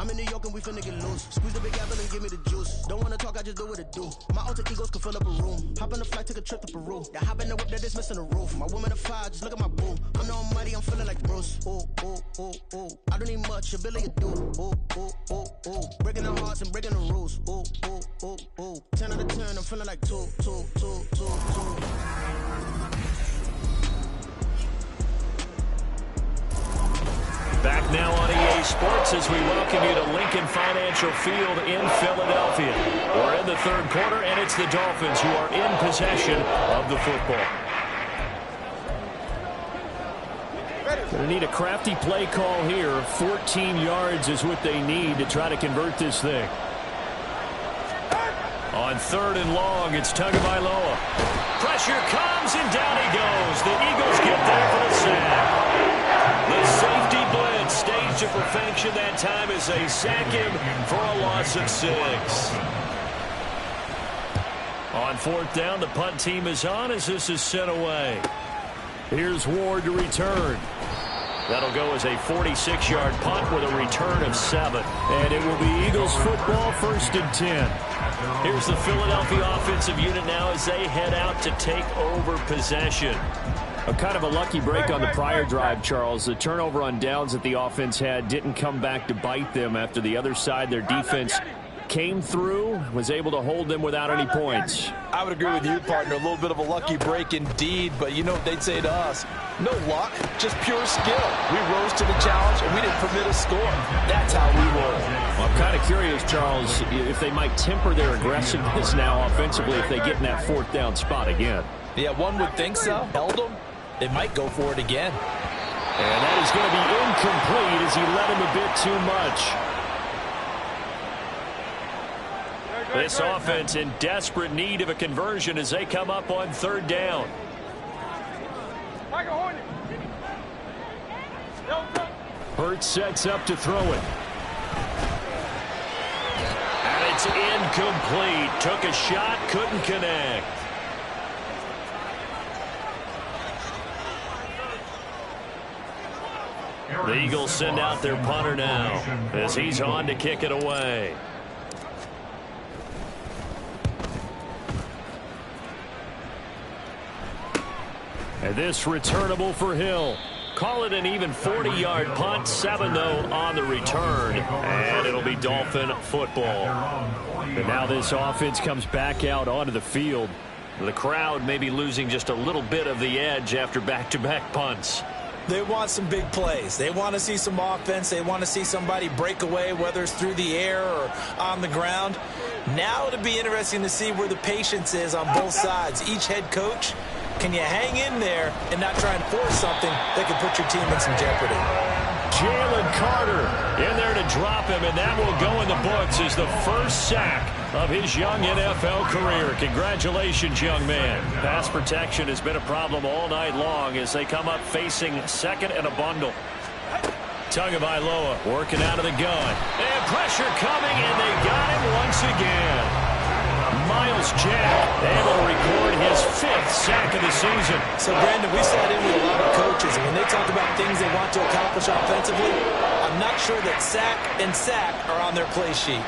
I'm in New York and we finna get loose. Squeeze the big apple and give me the juice. Don't wanna talk, I just do what it do. My alter egos can fill up a room. Hop on the flight, take a trip to Peru. Yeah, hop in the whip that is missing the roof. My woman a fire, just look at my boo. I'm the almighty, I'm feeling like Bruce. Ooh, ooh, ooh, ooh. I don't need much, ability to do. Ooh, ooh, ooh, ooh. Breaking the hearts and breaking the rules. Ooh, ooh, ooh, ooh. 10 out of 10, I'm feeling like 2, 2, 2, 2, 2. Back now on EA Sports as we welcome you to Lincoln Financial Field in Philadelphia. We're in the third quarter, and it's the Dolphins who are in possession of the football. Going to need a crafty play call here. 14 yards is what they need to try to convert this thing. On third and long, it's Tagovailoa. Pressure comes, and down he goes. The Eagles get there for the sack. The safety blitz staged to perfection that time as they sack him for a loss of 6. On fourth down, the punt team is on as this is sent away. Here's Ward to return. That'll go as a 46-yard punt with a return of 7. And it will be Eagles football, 1st and 10. Here's the Philadelphia offensive unit now as they head out to take over possession. A kind of a lucky break on the prior drive, Charles. The turnover on downs that the offense had didn't come back to bite them after the other side. Their defense came through, was able to hold them without any points. I would agree with you, partner. A little bit of a lucky break indeed, but you know what they'd say to us? No luck, just pure skill. We rose to the challenge, and we didn't permit a score. That's how we roll. Well, I'm kind of curious, Charles, if they might temper their aggressiveness now offensively if they get in that fourth down spot again. Yeah, one would think so. Held them. They might go for it again. And that is going to be incomplete as he led him a bit too much. This offense in desperate need of a conversion as they come up on third down. Hurts sets up to throw it. And it's incomplete. Took a shot, couldn't connect. The Eagles send out their punter now as he's on to kick it away. And this returnable for Hill. Call it an even 40-yard punt. 7, though, on the return. And it'll be Dolphin football. And now this offense comes back out onto the field. The crowd may be losing just a little bit of the edge after back-to-back punts. They want some big plays. They want to see some offense. They want to see somebody break away, whether it's through the air or on the ground. Now it'll be interesting to see where the patience is on both sides. Each head coach, can you hang in there and not try and force something that could put your team in some jeopardy? Jalen Carter in there to drop him, and that will go in the books as the first sack of his young NFL career. Congratulations, young man. Pass protection has been a problem all night long as they come up facing second and a bundle. Tagovailoa working out of the gun. And pressure coming, and they got him once again. Myles Jack able to record his 5th sack of the season. So, Brandon, we sat in with a lot of coaches, and when they talk about things they want to accomplish offensively, I'm not sure that sack and sack are on their play sheet.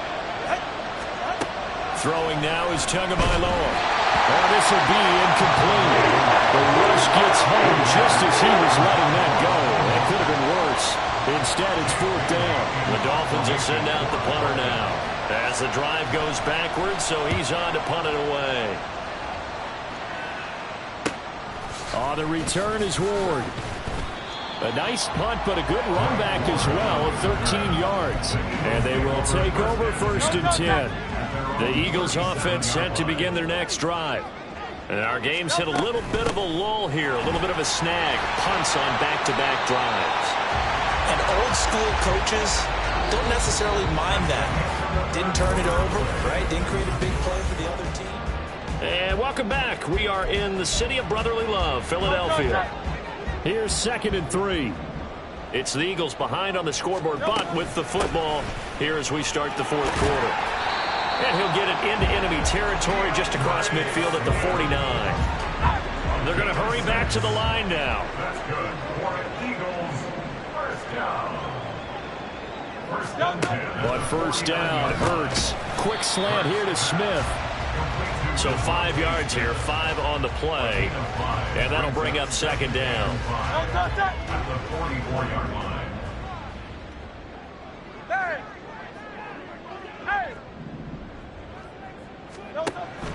Throwing now is Tagovailoa. Oh, this will be incomplete. The rush gets home just as he was letting that go. That could have been worse. Instead, it's fourth down. The Dolphins will send out the punter now as the drive goes backwards, so he's on to punt it away. On the return is Ward. A nice punt, but a good run back as well of 13 yards. And they will take over 1st and 10. The Eagles offense set to begin their next drive. And our game's hit a little bit of a lull here, a little bit of a snag. Punts on back-to-back drives. And old school coaches don't necessarily mind that. Didn't turn it over, right? Didn't create a big play for the other team. And welcome back. We are in the city of brotherly love, Philadelphia. Here's 2nd and 3. It's the Eagles behind on the scoreboard, but with the football here as we start the fourth quarter. And he'll get it into enemy territory just across midfield at the 49. They're going to hurry back to the line now. That's good for Eagles. First down. On first down, Hurts. Quick slant here to Smith. So 5 yards here, 5 on the play. And that'll bring up second down.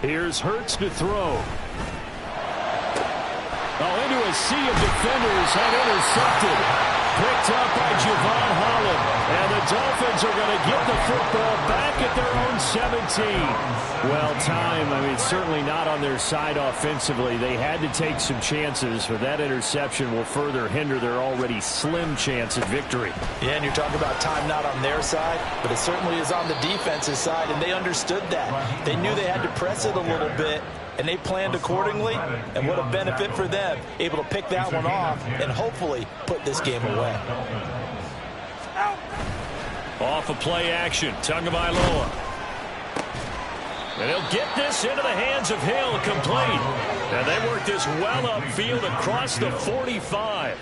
Here's Hurts to throw. Oh, into a sea of defenders and intercepted. Picked up by Javon Holland. And the Dolphins are going to get the football back at their own 17. Well, time, I mean, certainly not on their side offensively. They had to take some chances, but that interception will further hinder their already slim chance at victory. Yeah, and you're talking about time not on their side, but it certainly is on the defense's side, and they understood that. They knew they had to press it a little bit, and they planned accordingly, and what a benefit for them, able to pick that one off and hopefully put this game away. Off of play action, Tagovailoa. And he'll get this into the hands of Hill, complete. And they work this well upfield across the 45.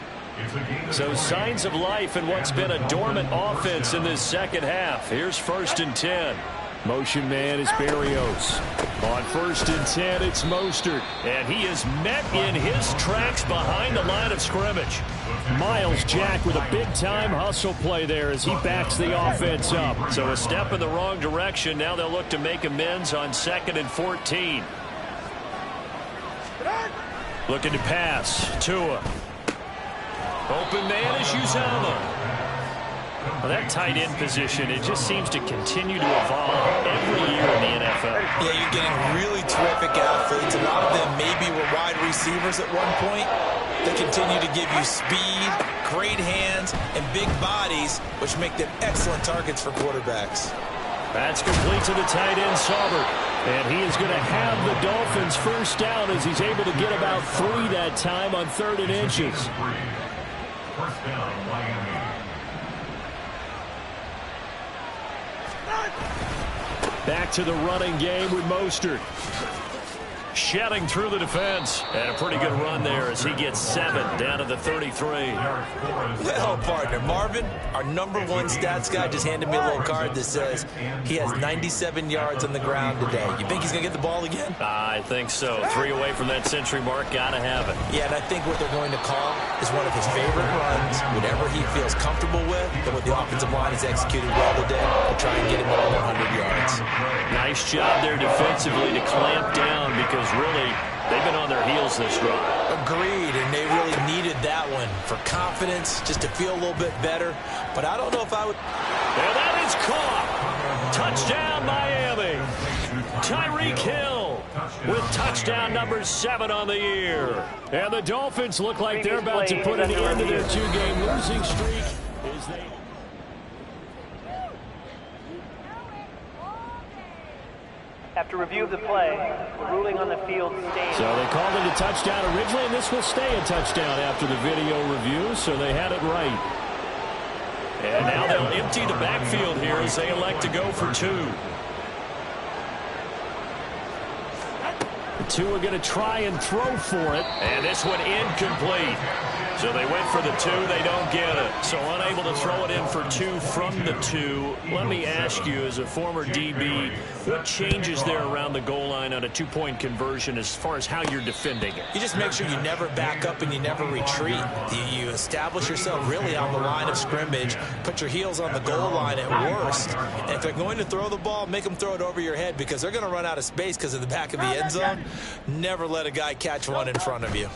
So signs of life in what's been a dormant offense in this second half. Here's 1st and 10. Motion man is Berrios. On 1st and 10, it's Mostert. And he is met in his tracks behind the line of scrimmage. Miles Jack with a big-time hustle play there as he backs the offense up. So a step in the wrong direction. Now they'll look to make amends on 2nd and 14. Looking to pass. Tua. Open man is Uzomah. Well, that tight end position, it just seems to continue to evolve every year in the NFL. Yeah, you're getting really terrific athletes. A lot of them maybe were wide receivers at one point. They continue to give you speed, great hands, and big bodies, which make them excellent targets for quarterbacks. That's complete to the tight end, Saubert. And he is going to have the Dolphins first down as he's able to get about 3 that time on 3rd and inches. First down, Miami. Back to the running game with Mostert. Shedding through the defense. And a pretty good run there as he gets 7 down to the 33. Well, partner, Marvin, our #1 stats guy, just handed me a little card that says he has 97 yards on the ground today. You think he's going to get the ball again? I think so. 3 away from that century mark. Got to have it. Yeah, and I think what they're going to call is one of his favorite runs, whatever he feels comfortable with, and what the offensive line has executed well today, to try and get him over 100 yards. Nice job there defensively to clamp down because really they've been on their heels this drive. Agreed, and they really needed that one for confidence, just to feel a little bit better. But I don't know if I would... And that is caught. Touchdown, Miami. Tyreek Hill with touchdown number 7 on the year. And the Dolphins look like they're about to put an end to their 2-game losing streak as they... After review of the play, the ruling on the field stands. So they called it a touchdown originally, and this will stay a touchdown after the video review, so they had it right. And now they'll empty the backfield here as they elect to go for 2. The 2 are going to try and throw for it, and this one incomplete. So they went for the 2, they don't get it. So unable to throw it in for 2 from the 2. Let me ask you, as a former DB, what changes there around the goal line on a 2-point conversion as far as how you're defending it? You just make sure you never back up and you never retreat. You establish yourself really on the line of scrimmage, put your heels on the goal line at worst, and if they're going to throw the ball, make them throw it over your head because they're going to run out of space because of the back of the end zone. Never let a guy catch one in front of you.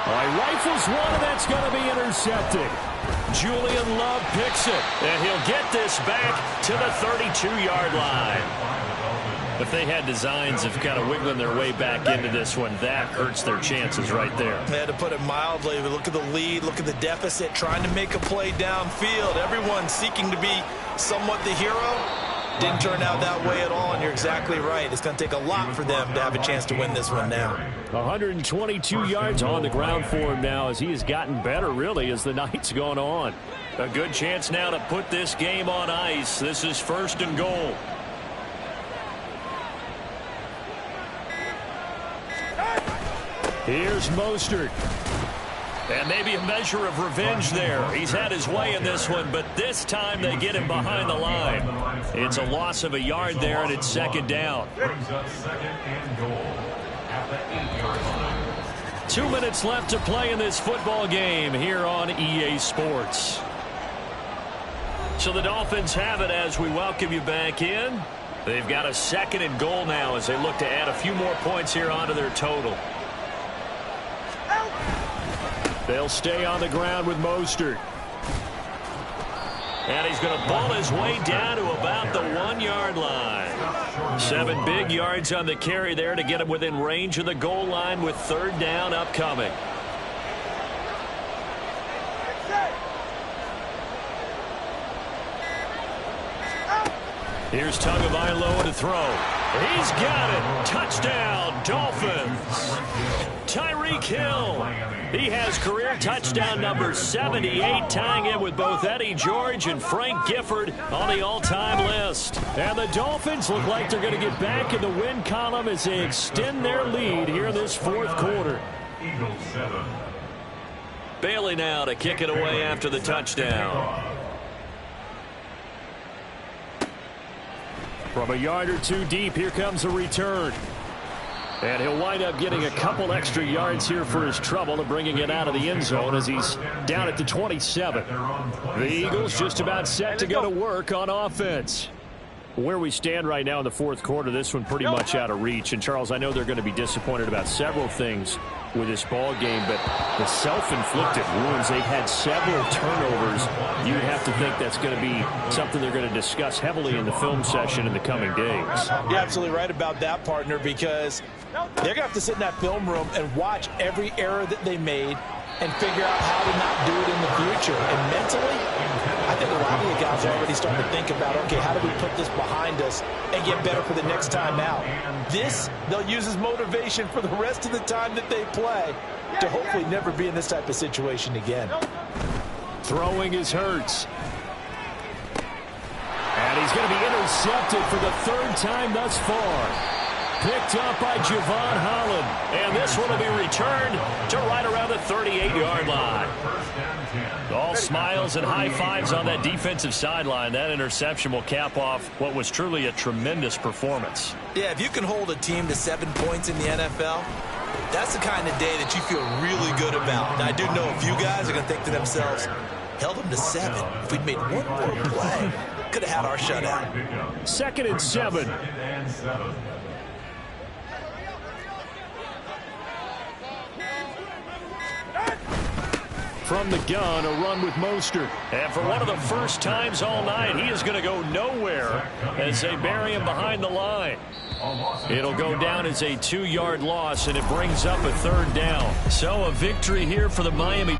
All right, rifles one, and that's going to be intercepted. Julian Love picks it, and he'll get this back to the 32-yard line. If they had designs of kind of wiggling their way back into this one, that hurts their chances right there. They had to put it mildly, but look at the lead, look at the deficit, trying to make a play downfield. Everyone seeking to be somewhat the hero. Didn't turn out that way at all, and you're exactly right. It's going to take a lot for them to have a chance to win this one now. 122 yards on the ground for him now as he has gotten better, really, as the night's gone on. A good chance now to put this game on ice. This is 1st and goal. Here's Mostert. And maybe a measure of revenge there. He's had his way in this one, but this time they get him behind the line. It's a loss of a yard there, and it's second down. Brings up second and goal at the 8-yard line. 2 minutes left to play in this football game here on EA Sports. So the Dolphins have it as we welcome you back in. They've got a second and goal now as they look to add a few more points here onto their total. They'll stay on the ground with Mostert. And he's going to ball his way down to about the 1-yard line. 7 big yards on the carry there to get him within range of the goal line with third down upcoming. Here's Tagovailoa to throw. He's got it. Touchdown, Dolphins. Tyreek Hill. He has career touchdown number 78, tying it with both Eddie George and Frank Gifford on the all-time list. And the Dolphins look like they're going to get back in the win column as they extend their lead here in this fourth quarter. Eagles 7. Bailey now to kick it away after the touchdown. From a yard or two deep, here comes a return. And he'll wind up getting a couple extra yards here for his trouble and bringing it out of the end zone as he's down at the 27. The Eagles just about set to go to work on offense. Where we stand right now in the fourth quarter, this one pretty much out of reach. And, Charles, I know they're going to be disappointed about several things with this ball game, but the self-inflicted wounds, they've had several turnovers. You'd have to think that's going to be something they're going to discuss heavily in the film session in the coming days. You're absolutely right about that, partner, because they're going to have to sit in that film room and watch every error that they made and figure out how to not do it in the future. And mentally, I think a lot of the guys are already starting to think about, okay, how do we put this behind us and get better for the next time out? This, they'll use as motivation for the rest of the time that they play to hopefully never be in this type of situation again. Throwing is Hurts. And he's going to be intercepted for the third time thus far. Picked up by Javon Holland. And this one will be returned to right around the 38-yard line. All smiles and high fives on that defensive sideline. That interception will cap off what was truly a tremendous performance. Yeah, if you can hold a team to 7 points in the NFL, that's the kind of day that you feel really good about. And I do know a few guys are going to think to themselves, held them to 7. If we'd made one more play, could have had our shutout. Second and 7. From the gun, a run with Mostert. And for one of the first times all night, he is going to go nowhere as they bury him behind the line. It'll go down as a 2-yard loss, and it brings up a third down. So a victory here for the Miami.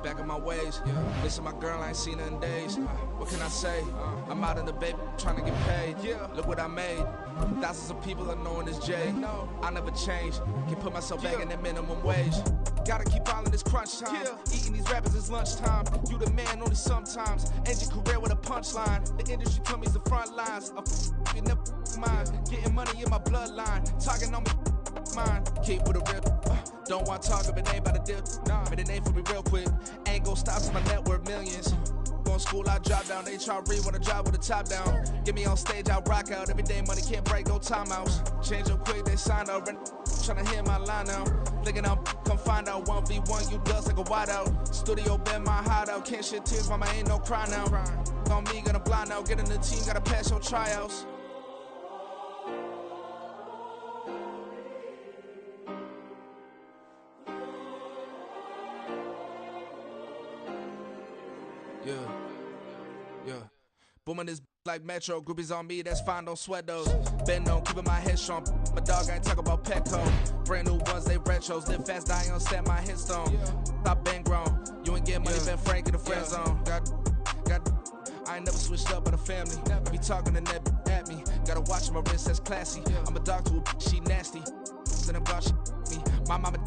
Back in my ways, missing my girl, I ain't seen her in days. What can I say? I'm out in the baby, trying to get paid. Look what I made. Thousands of people are knowing this Jay. I never change. Can put myself back in that minimum wage. Gotta keep all in this crunch time. Eating these rappers is lunchtime. You the man only sometimes. End your career with a punchline. The industry told me it's the front lines. You never mind. Getting money in my bloodline. Talking on me. Mine. Keep with a real. Don't want to talk if it ain't about the dip. But it ain't for me real quick. Ain't gon' stop till my net worth millions. Going school, I drop down. They try to read when I drop with the top down. Get me on stage, I rock out. Every day money can't break, go timeouts. Change up quick, they sign up. Tryna hear my line now. Thinking I'm come find out 1v1, you dust like a wideout. Studio been my hideout. Can't shed tears, mama ain't no cry now. On me, gonna blind out. Get in the team, gotta pass your tryouts. Yeah. Booming this like Metro. Groupies on me, that's fine, don't sweat those. Bend on, keeping my head strong. My dog ain't talk about Petco. Brand new ones, they retros. Live fast, die on set my headstone. Stop been grown. You ain't getting money, been Frank in the friend zone. Got. I ain't never switched up on the family. Be talking to that at me. Gotta watch my wrist, that's classy. I'm a dog to a she nasty. Then I'm gone, she me. My mama